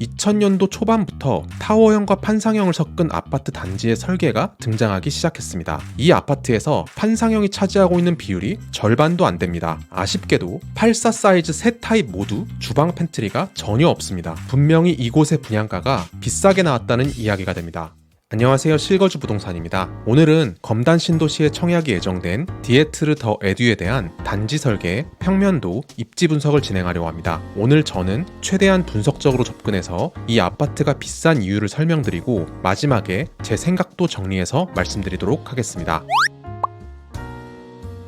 2000년도 초반부터 타워형과 판상형을 섞은 아파트 단지의 설계가 등장하기 시작했습니다. 이 아파트에서 판상형이 차지하고 있는 비율이 절반도 안 됩니다. 아쉽게도 84 사이즈 세 타입 모두 주방 팬트리가 전혀 없습니다. 분명히 이곳의 분양가가 비싸게 나왔다는 이야기가 됩니다. 안녕하세요, 실거주 부동산입니다. 오늘은 검단 신도시에 청약이 예정된 디에트르 더 에듀에 대한 단지 설계, 평면도, 입지 분석을 진행하려고 합니다. 오늘 저는 최대한 분석적으로 접근해서 이 아파트가 비싼 이유를 설명드리고 마지막에 제 생각도 정리해서 말씀드리도록 하겠습니다.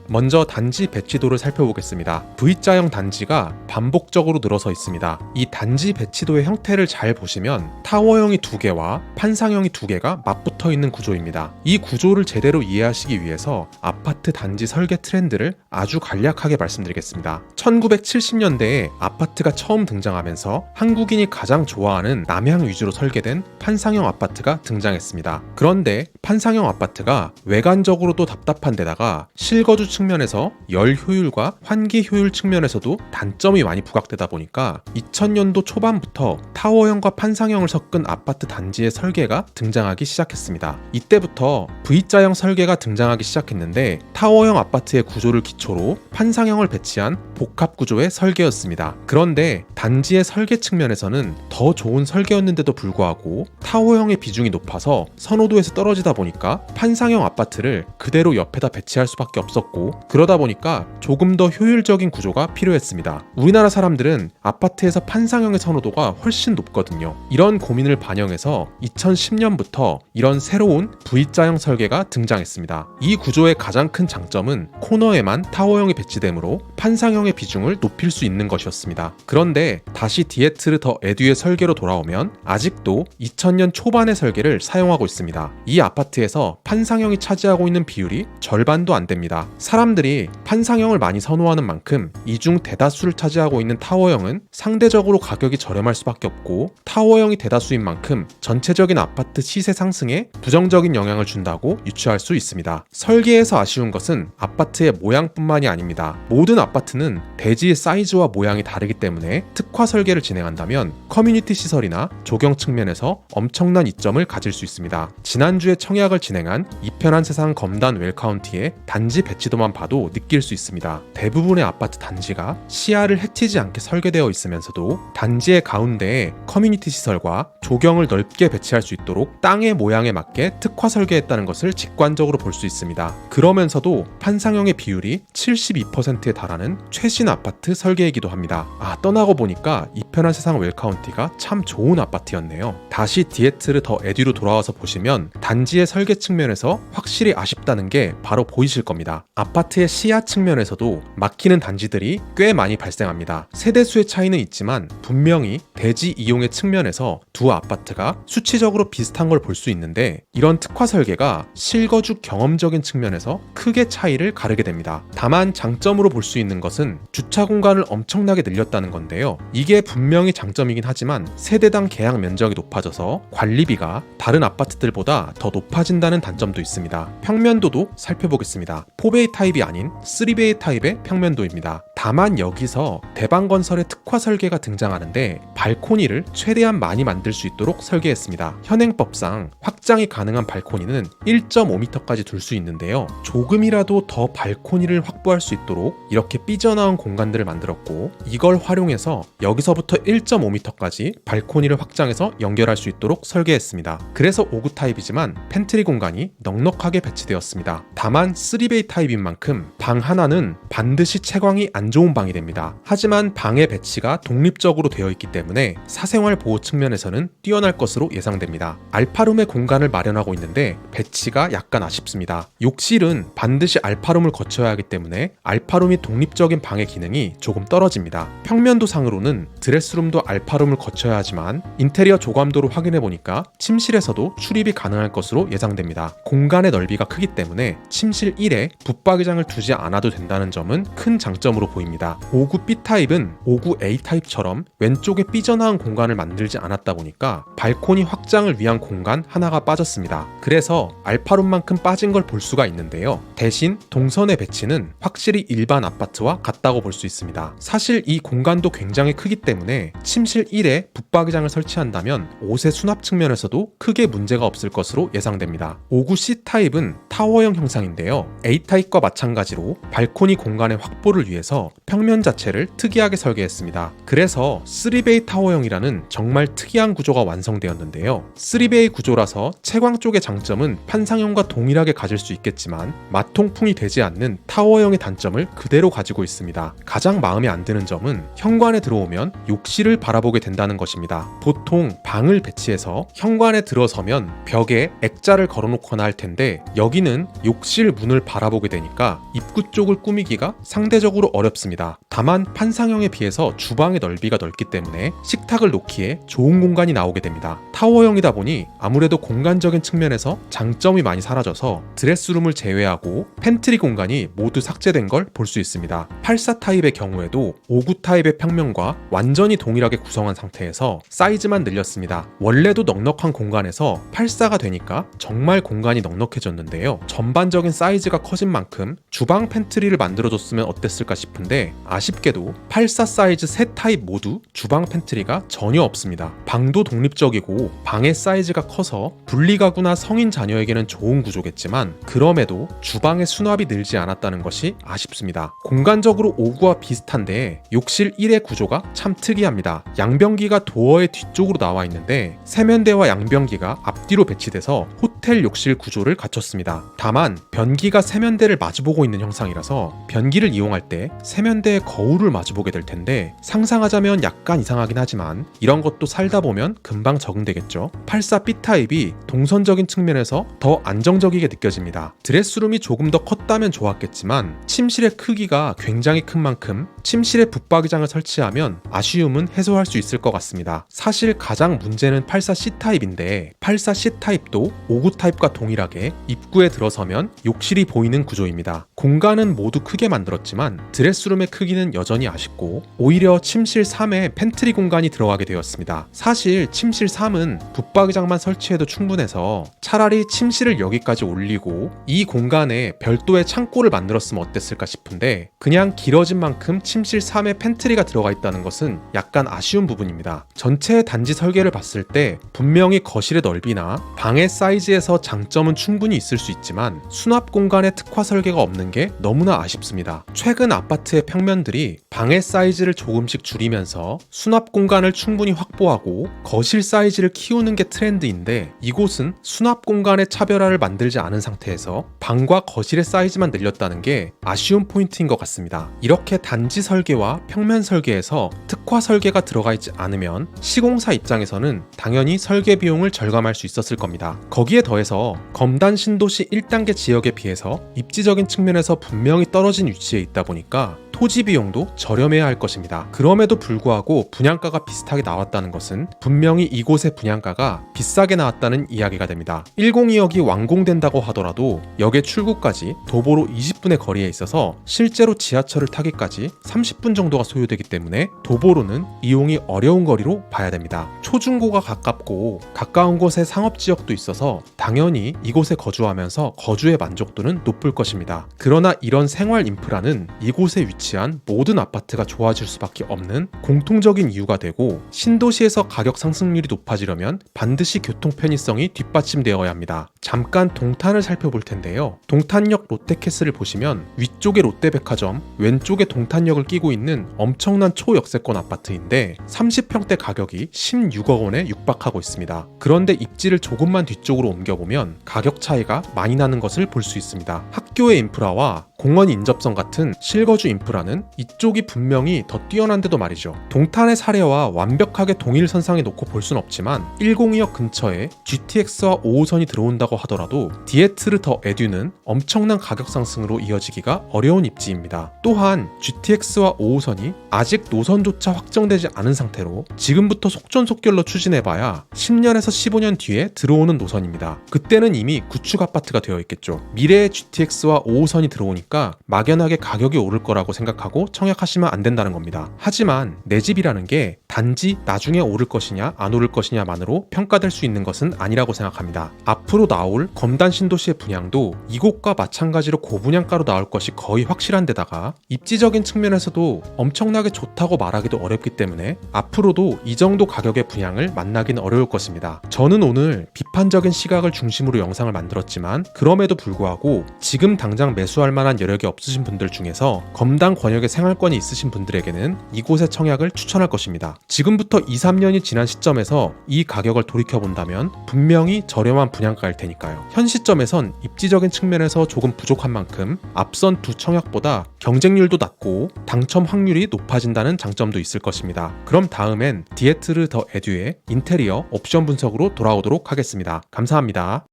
먼저 단지 배치도를 살펴보겠습니다. V자형 단지가 반복적으로 늘어서 있습니다. 이 단지 배치도의 형태를 잘 보시면 타워형이 2개와 판상형이 2개가 맞붙어 있는 구조입니다. 이 구조를 제대로 이해하시기 위해서 아파트 단지 설계 트렌드를 아주 간략하게 말씀드리겠습니다. 1970년대에 아파트가 처음 등장하면서 한국인이 가장 좋아하는 남향 위주로 설계된 판상형 아파트가 등장했습니다. 그런데 판상형 아파트가 외관적으로도 답답한 데다가 실거주 측면에서 열 효율과 환기 효율 측면에서도 단점이 많이 부각되다 보니까 2000년도 초반부터 타워형과 판상형을 섞은 아파트 단지의 설계가 등장하기 시작했습니다. 이때부터 V자형 설계가 등장하기 시작했는데 타워형 아파트의 구조를 기초로 판상형을 배치한 복합 구조의 설계였습니다. 그런데 단지의 설계 측면에서는 더 좋은 설계였는데도 불구하고 타워형의 비중이 높아서 선호도에서 떨어지다 보니까 판상형 아파트를 그대로 옆에다 배치할 수밖에 없었고, 그러다 보니까 조금 더 효율적인 구조가 필요했습니다. 우리나라 사람들은 아파트에서 판상형의 선호도가 훨씬 높거든요. 이런 고민을 반영해서 2010년부터 이런 새로운 V자형 설계가 등장했습니다. 이 구조의 가장 큰 장점은 코너에만 타워형이 배치되므로 판상형의 비중을 높일 수 있는 것이었습니다. 그런데 다시 디에트르 더 에듀의 설계로 돌아오면 아직도 2000년 초반의 설계를 사용하고 있습니다. 이 아파트에서 판상형이 차지하고 있는 비율이 절반도 안 됩니다. 사람들이 판상형을 많이 선호하는 만큼 이중 대다수를 차지하고 있는 타워형은 상대적으로 가격이 저렴할 수밖에 없고, 타워형이 대다수인 만큼 전체적인 아파트 시세 상승에 부정적인 영향을 준다고 유추할 수 있습니다. 설계에서 아쉬운 것은 아파트의 모양뿐만이 아닙니다. 모든 아파트는 대지의 사이즈와 모양이 다르기 때문에 특화 설계를 진행한다면 커뮤니티 시설이나 조경 측면에서 엄청난 이점을 가질 수 있습니다. 지난주에 청약을 진행한 이편한 세상 검단 웰카운티의 단지 배치도만 봐도 느낄 수 있습니다. 대부분의 아파트 단지가 시야를 해치지 않게 설계되어 있으면서도 단지의 가운데에 커뮤니티 시설과 조경을 넓게 배치할 수 있도록 땅의 모양에 맞게 특화 설계했다는 것을 직관적으로 볼 수 있습니다. 그러면서도 판상형의 비율이 72%에 달하는 최신 아파트 설계이기도 합니다. 떠나고 보니까 이편한 세상 웰카운티가 참 좋은 아파트였네요. 다시 디에트르 더 에듀로 돌아와서 보시면 단지의 설계 측면에서 확실히 아쉽다는 게 바로 보이실 겁니다. 아파트의 시야 측면에서도 막히는 단지들이 꽤 많이 발생합니다. 세대수의 차이는 있지만 분명히 대지 이용의 측면에서 두 아파트가 수치적으로 비슷한 걸 볼 수 있는데, 이런 특화 설계가 실거주 경험적인 측면에서 크게 차이를 가르게 됩니다. 다만 장점으로 볼 수 있는 것은 주차 공간을 엄청나게 늘렸다는 건데요. 이게 분명히 장점이긴 하지만 세대당 계약 면적이 높아져서 관리비가 다른 아파트들보다 더 높아진다는 단점도 있습니다. 평면도도 살펴보겠습니다. 4베이 타입이 아닌 3베이 타입의 평면도입니다. 다만 여기서 대방건설의 특화 설계가 등장하는데 발코니를 최대한 많이 만들 수 있도록 설계했습니다. 현행법상 확장이 가능한 발코니는 1.5m까지 둘 수 있는데요. 조금이라도 더 발코니를 확보할 수 있도록 이렇게 삐져나온 공간들을 만들었고, 이걸 활용해서 여기서부터 1.5m까지 발코니를 확장해서 연결할 수 있도록 설계했습니다. 그래서 5구 타입이지만 팬트리 공간이 넉넉하게 배치되었습니다. 다만 3베이 타입인 만큼 방 하나는 반드시 채광이 안 좋은 방이 됩니다. 하지만 방의 배치가 독립적으로 되어 있기 때문에 사생활 보호 측면에서는 뛰어날 것으로 예상됩니다. 알파룸의 공간을 마련하고 있는데 배치가 약간 아쉽습니다. 욕실은 반드시 알파룸을 거쳐야 하기 때문에 알파룸이 독립적인 방의 기능이 조금 떨어집니다. 평면도상으로는 드레스룸도 알파룸을 거쳐야 하지만 인테리어 조감도를 확인해보니까 침실에서도 출입이 가능할 것으로 예상됩니다. 공간의 넓이가 크기 때문에 침실 1에 붙박이장을 두지 않아도 된다는 점은 큰 장점으로 보입니다. 보입니다. 5구 B타입은 5구 A타입처럼 왼쪽에 삐져나온 공간을 만들지 않았다 보니까 발코니 확장을 위한 공간 하나가 빠졌습니다. 그래서 알파룸만큼 빠진 걸 볼 수가 있는데요. 대신 동선의 배치는 확실히 일반 아파트와 같다고 볼 수 있습니다. 사실 이 공간도 굉장히 크기 때문에 침실 1에 붙박이장을 설치한다면 옷의 수납 측면에서도 크게 문제가 없을 것으로 예상됩니다. 5구 C타입은 타워형 형상인데요. A타입과 마찬가지로 발코니 공간의 확보를 위해서 평면 자체를 특이하게 설계했습니다. 그래서 3베이 타워형이라는 정말 특이한 구조가 완성되었는데요. 3베이 구조라서 채광 쪽의 장점은 판상형과 동일하게 가질 수 있겠지만 마통풍이 되지 않는 타워형의 단점을 그대로 가지고 있습니다. 가장 마음에 안 드는 점은 현관에 들어오면 욕실을 바라보게 된다는 것입니다. 보통 방을 배치해서 현관에 들어서면 벽에 액자를 걸어놓거나 할 텐데 여기는 욕실 문을 바라보게 되니까 입구 쪽을 꾸미기가 상대적으로 어렵습니다. 다만 판상형에 비해서 주방의 넓이가 넓기 때문에 식탁을 놓기에 좋은 공간이 나오게 됩니다. 타워형이다 보니 아무래도 공간적인 측면에서 장점이 많이 사라져서 드레스룸을 제외하고 팬트리 공간이 모두 삭제된 걸 볼 수 있습니다. 84 타입의 경우에도 59 타입의 평면과 완전히 동일하게 구성한 상태에서 사이즈만 늘렸습니다. 원래도 넉넉한 공간에서 84가 되니까 정말 공간이 넉넉해졌는데요. 전반적인 사이즈가 커진 만큼 주방 팬트리를 만들어줬으면 어땠을까 싶은데 아쉽게도 84 사이즈 세 타입 모두 주방 팬트리가 전혀 없습니다. 방도 독립적이고 방의 사이즈가 커서 분리가구나 성인 자녀에게는 좋은 구조겠지만 그럼에도 주방의 수납이 늘지 않았다는 것이 아쉽습니다. 공간적으로 5구와 비슷한데 욕실 1의 구조가 참 특이합니다. 양변기가 도어의 뒤쪽으로 나와 있는데 세면대와 양변기가 앞뒤로 배치돼서 호텔 욕실 구조를 갖췄습니다. 다만 변기가 세면대를 마주보고 있는 형상이라서 변기를 이용할 때 세면대의 거울을 마주보게 될 텐데 상상하자면 약간 이상하긴 하지만 이런 것도 살다 보면 금방 적응되겠죠. 84 B타입이 동선적인 측면에서 더 안정적이게 느껴집니다. 드레스룸이 조금 더 컸다면 좋았겠지만 침실의 크기가 굉장히 큰 만큼 침실에 붙박이장을 설치하면 아쉬움은 해소할 수 있을 것 같습니다. 사실 가장 문제는 84 C타입인데 84 C타입도 59 타입과 동일하게 입구에 들어서면 욕실이 보이는 구조입니다. 공간은 모두 크게 만들었지만 드레스룸의 크기는 여전히 아쉽고 오히려 침실 3에 팬트리 공간이 들어가게 되었습니다. 사실 침실 3은 붙박이장만 설치해도 충분해서 차라리 침실을 여기까지 올리고 이 공간에 별도의 창고를 만들었으면 어땠을까 싶은데 그냥 길어진 만큼 침실 3에 팬트리가 들어가 있다는 것은 약간 아쉬운 부분입니다. 전체 단지 설계를 봤을 때 분명히 거실의 넓이나 방의 사이즈에서 장점은 충분히 있을 수 있지만 수납 공간의 특화 설계가 없는 게 너무나 아쉽습니다. 최근 아파트의 평면들이 방의 사이즈를 조금씩 줄이면서 수납 공간을 충분히 확보하고 거실 사이즈를 키우는 게 트렌드인데 이곳은 수납 공간의 차별화를 만들지 않은 상태에서 방과 거실의 사이즈만 늘렸다는 게 아쉬운 포인트인 것 같습니다. 이렇게 단지 설계와 평면 설계에서 특화 설계가 들어가 있지 않으면 시공사 입장에서는 당연히 설계 비용을 절감할 수 있었을 겁니다. 거기에 더해서 검단 신도시 1단계 지역에 비해서 입지적인 측면에서 분명히 떨어진 위치에 있다 보니까 토지 비용도 저렴해야 할 것입니다. 그럼에도 불구하고 분양가가 비슷하게 나왔다는 것은 분명히 이곳의 분양가가 비싸게 나왔다는 이야기가 됩니다. 102억이 완공된다고 하더라도 역의 출구까지 도보로 20분의 거리에 있어서 실제로 지하철을 타기까지 30분 정도가 소요되기 때문에 도보로는 이용이 어려운 거리로 봐야 됩니다. 초중고가 가깝고 가까운 곳에 상업지역도 있어서 당연히 이곳에 거주하면서 거주의 만족도는 높을 것입니다. 그러나 이런 생활 인프라는 이곳에 위치한 모든 아파트가 좋아질 수밖에 없는 공통적인 이유가 되고 신도시에서 가격 상승률이 높아지려면 반드시 교통 편의성이 뒷받침되어야 합니다. 잠깐 동탄을 살펴볼 텐데요. 동탄역 롯데캐슬을 보시면 위쪽에 롯데백화점, 왼쪽에 동탄역을 끼고 있는 엄청난 초역세권 아파트인데 30평대 가격이 16억 원에 육박하고 있습니다. 그런데 입지를 조금만 뒤쪽으로 옮겨보면 가격 차이가 많이 나는 것을 볼 수 있습니다. 학교의 인프라와 공원 인접성 같은 실거주 인프라는 이쪽이 분명히 더 뛰어난데도 말이죠. 동탄의 사례와 완벽하게 동일 선상에 놓고 볼 순 없지만 102역 근처에 GTX와 5호선이 들어온다고 하더라도 디에트르 더 에듀는 엄청난 가격 상승으로 이어지기가 어려운 입지입니다. 또한 GTX와 5호선이 아직 노선조차 확정되지 않은 상태로 지금부터 속전속결로 추진해봐야 10년에서 15년 뒤에 들어오는 노선입니다. 그때는 이미 구축 아파트가 되어 있겠죠. 미래의 GTX와 5호선이 들어오니까 막연하게 가격이 오를 거라고 생각하고 청약하시면 안 된다는 겁니다. 하지만 내 집이라는 게 단지 나중에 오를 것이냐 안 오를 것이냐만으로 평가될 수 있는 것은 아니라고 생각합니다. 앞으로 나올 검단 신도시의 분양도 이곳과 마찬가지로 고분양가로 나올 것이 거의 확실한 데다가 입지적인 측면에서도 엄청나게 좋다고 말하기도 어렵기 때문에 앞으로도 이 정도 가격의 분양을 만나긴 어려울 것입니다. 저는 오늘 비판적인 시각을 중심으로 영상을 만들었지만 그럼에도 불구하고 지금 당장 매수할 만한 여력이 없으신 분들 중에서 검단 권역의 생활권이 있으신 분들에게는 이곳의 청약을 추천할 것입니다. 지금부터 2-3년이 지난 시점에서 이 가격을 돌이켜본다면 분명히 저렴한 분양가일 테니까요. 현 시점에선 입지적인 측면에서 조금 부족한 만큼 앞선 두 청약보다 경쟁률도 낮고 당첨 확률이 높아진다는 장점도 있을 것입니다. 그럼 다음엔 디에트르 더 에듀의 인테리어 옵션 분석으로 돌아오도록 하겠습니다. 감사합니다.